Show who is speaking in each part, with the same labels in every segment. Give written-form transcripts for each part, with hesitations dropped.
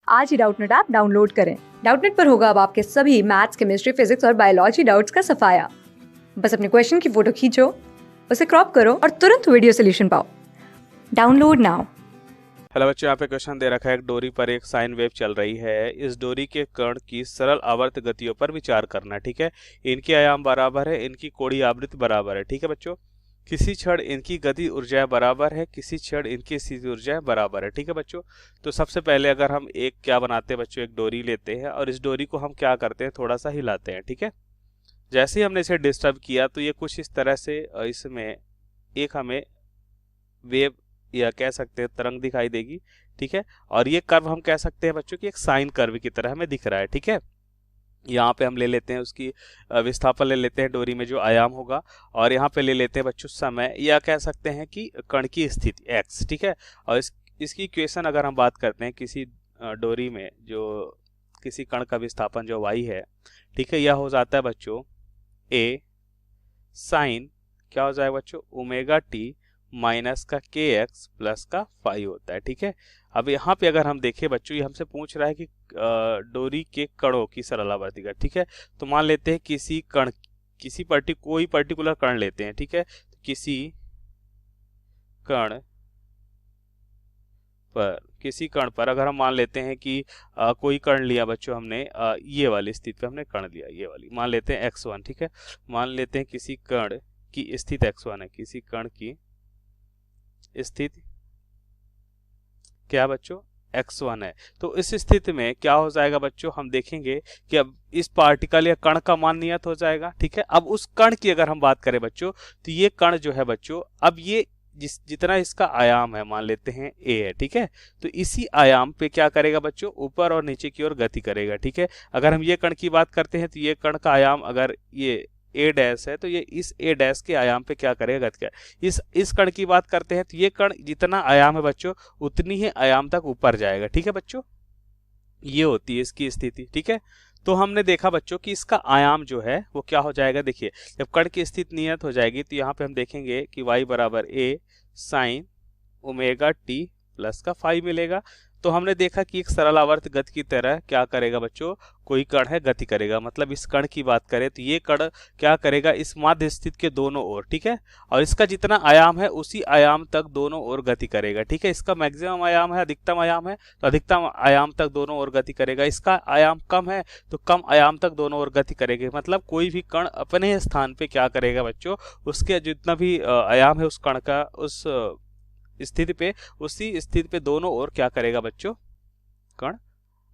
Speaker 1: आज ही Doubtnut app download करें। Doubtnut पर होगा अब आपके सभी मैथ्स, केमिस्ट्री, फिजिक्स और बायोलॉजी डाउट्स का सफाया। बस अपने क्वेश्चन की फोटो खींचो, उसे क्रॉप करो और तुरंत वीडियो सोल्यूशन पाओ। Download now.
Speaker 2: हेलो बच्चों, यहाँ पे क्वेश्चन दे रखा है। एक डोरी पर एक साइन वेव चल रही है। इस डोरी के कण की सरल आवर्त गतियों पर विचार करना। ठीक है, इनके आयाम बराबर है, इनकी कोणीय आवृत्ति बराबर है। ठीक है बच्चों, किसी क्षण इनकी गति ऊर्जा बराबर है, किसी क्षण इनकी स्थिति ऊर्जा बराबर है। ठीक है बच्चों, तो सबसे पहले अगर हम एक क्या बनाते हैं बच्चों, एक डोरी लेते हैं और इस डोरी को हम क्या करते हैं, थोड़ा सा हिलाते हैं। ठीक है, जैसे ही हमने इसे डिस्टर्ब किया तो ये कुछ इस तरह से इसमें एक हमें वेव या कह सकते हैं तरंग दिखाई देगी। ठीक है, और ये कर्व हम कह सकते हैं बच्चों की एक साइन कर्व की तरह हमें दिख रहा है। ठीक है, यहाँ पे हम ले लेते हैं उसकी विस्थापन ले लेते हैं डोरी में जो आयाम होगा, और यहाँ पे ले लेते हैं बच्चों समय, या कह सकते हैं कि कण की स्थिति x। ठीक है, और इसकी इक्वेशन अगर हम बात करते हैं किसी डोरी में जो किसी कण का विस्थापन जो y है, ठीक है, यह हो जाता है बच्चों a साइन क्या हो जाएगा बच्चों, ओमेगा टी माइनस का के एक्स प्लस का फाइव होता है। ठीक है, अब यहाँ पे अगर हम देखें बच्चों, ये हमसे पूछ रहा है कि डोरी के कणों की सरल आवर्ती का। ठीक है, तो मान लेते हैं किसी कण कोई पर्टिकुलर कण लेते हैं। ठीक है, तो किसी कण पर अगर हम मान लेते हैं कि कोई कण लिया बच्चों हमने, ये वाली स्थिति पे हमने कण लिया, ये वाली मान लेते हैं x1। ठीक है, मान लेते हैं किसी कण की स्थिति x1 है, किसी कण की स्थिति क्या बच्चों x1 है। तो इस स्थिति में क्या हो जाएगा बच्चों, हम देखेंगे कि अब इस पार्टिकल या कण का मान नियत हो जाएगा। ठीक है, अब उस कण की अगर हम बात करें बच्चों, तो ये कण जो है बच्चों, अब ये जितना इसका आयाम है मान लेते हैं a है। ठीक है, तो इसी आयाम पे क्या करेगा बच्चों, ऊपर और नीचे की ओर गति करेगा। ठीक है, अगर हम ये कण की बात करते हैं तो ये कण का आयाम अगर ये a डैश है तो ये इस a डैश के आयाम पे क्या करेगा, गति करेगा। इस कण की बात करते हैं तो ये कण जितना आयाम है बच्चों उतनी ही आयाम तक ऊपर जाएगा। ठीक है बच्चों, ये होती है इसकी स्थिति। ठीक है, तो हमने देखा बच्चों कि इसका आयाम जो है वो क्या हो जाएगा। देखिए, जब कण की स्थिति नियत हो जाएगी तो यहाँ पे हम देखेंगे कि y बराबर a sine omega T plus का फाइव मिलेगा। तो हमने देखा कि एक सरल आवर्त गति की तरह क्या करेगा बच्चों, कोई कण है गति करेगा। मतलब इस कण की बात करें तो ये कण क्या करेगा, इस माध्य स्थिति के दोनों ओर। ठीक है, और इसका जितना आयाम है उसी आयाम तक दोनों ओर गति करेगा। ठीक है, इसका मैक्सिमम आयाम है, अधिकतम आयाम है, तो अधिकतम आयाम तक दोनों ओर गति करेगा। इसका आयाम कम है तो कम आयाम तक दोनों ओर गति करेगा। मतलब कोई भी कण अपने स्थान पे क्या करेगा बच्चों, उसके जितना भी आयाम है उस कण का उस स्थिति पे, उसी स्थिति पे दोनों ओर क्या करेगा बच्चों, कण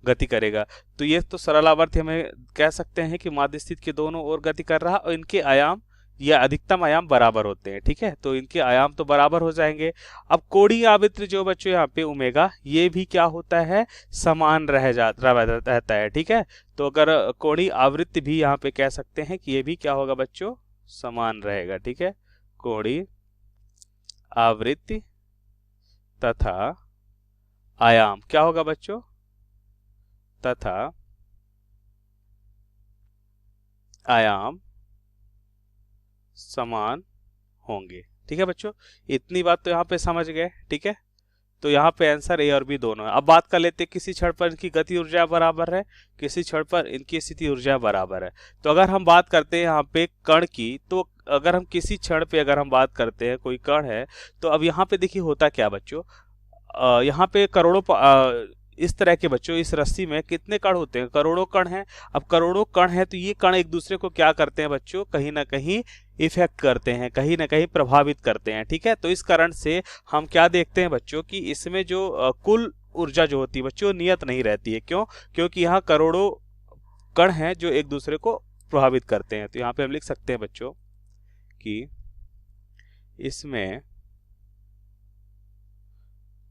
Speaker 2: गति करेगा। तो ये तो सरल आवर्त हमें कह सकते हैं कि माध्य स्थिति के दोनों ओर गति कर रहा और इनके आयाम या अधिकतम आयाम बराबर होते हैं। ठीक है, तो इनके आयाम तो बराबर हो जाएंगे। अब कोणीय आवृत्ति जो बच्चों यहाँ पे ओमेगा, ये भी क्या होता है, समान रहता है। ठीक है, तो अगर कोणीय आवृत्ति भी यहाँ पे कह सकते हैं कि ये भी क्या होगा बच्चों, समान रहेगा। ठीक है, कोणीय आवृत्ति तथा आयाम क्या होगा बच्चों, तथा आयाम समान होंगे। ठीक है बच्चों, इतनी बात तो यहाँ पे समझ गए। ठीक है, तो यहाँ पे आंसर ए और बी दोनों है। अब बात कर लेते हैं किसी क्षण पर इनकी गति ऊर्जा बराबर है, किसी क्षण पर इनकी स्थिति ऊर्जा बराबर है। तो अगर हम बात करते हैं यहाँ पे कण की, तो अगर हम किसी क्षण पे अगर हम बात करते हैं कोई कण है, तो अब यहाँ पे देखिए होता क्या बच्चों, यहाँ पे करोड़ों इस तरह के बच्चों इस रस्सी में कितने कण होते हैं, करोड़ों कण हैं। अब करोड़ों कण हैं तो ये कण एक दूसरे को क्या करते हैं बच्चों, कहीं ना कहीं इफेक्ट करते हैं, कहीं ना कहीं प्रभावित करते हैं। ठीक है, तो इस कारण से हम क्या देखते हैं बच्चों कि इसमें जो कुल ऊर्जा जो होती है बच्चों नियत नहीं रहती है। क्यों, क्योंकि यहाँ करोड़ों कण हैं जो एक दूसरे को प्रभावित करते हैं। तो यहाँ पे हम लिख सकते हैं बच्चों कि इसमें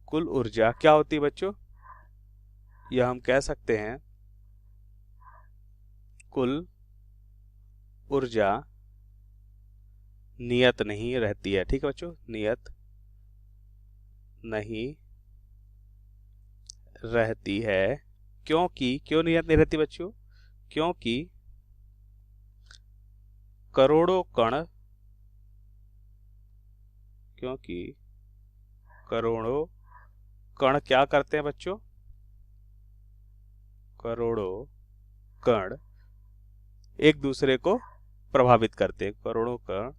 Speaker 2: कुल ऊर्जा क्या होती है बच्चों, यह हम कह सकते हैं कुल ऊर्जा नियत नहीं रहती है। ठीक है बच्चों, नियत नहीं रहती है। क्यों नियत नहीं रहती बच्चों, क्योंकि करोड़ों कण क्या करते हैं बच्चों, करोड़ों कण एक दूसरे को प्रभावित करते हैं। करोड़ों कण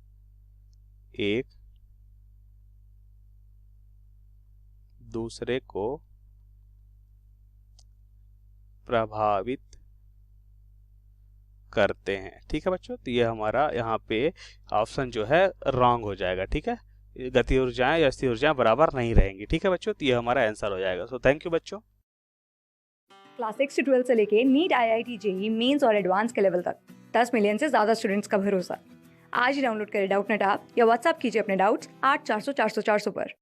Speaker 2: एक दूसरे को प्रभावित करते हैं। ठीक है बच्चों, तो ये हमारा यहाँ पे ऑप्शन जो है रॉन्ग हो जाएगा। ठीक है, गति ऊर्जाएं या स्थिर ऊर्जाएं बराबर नहीं रहेंगी। ठीक है बच्चों, तो ये हमारा आंसर हो जाएगा। सो थैंक यू बच्चों।
Speaker 1: क्लास 6 से 12 से लेके नीट, IIT, जेईई मेंस और एडवांस के लेवल तक 10 मिलियन से ज़्यादा स्टूडेंट्स का भरोसा। आज ही डाउनलोड करें डाउटनेट ऐप या व्हाट्सएप कीजिए अपने डाउट्स 8400 400 400 पर।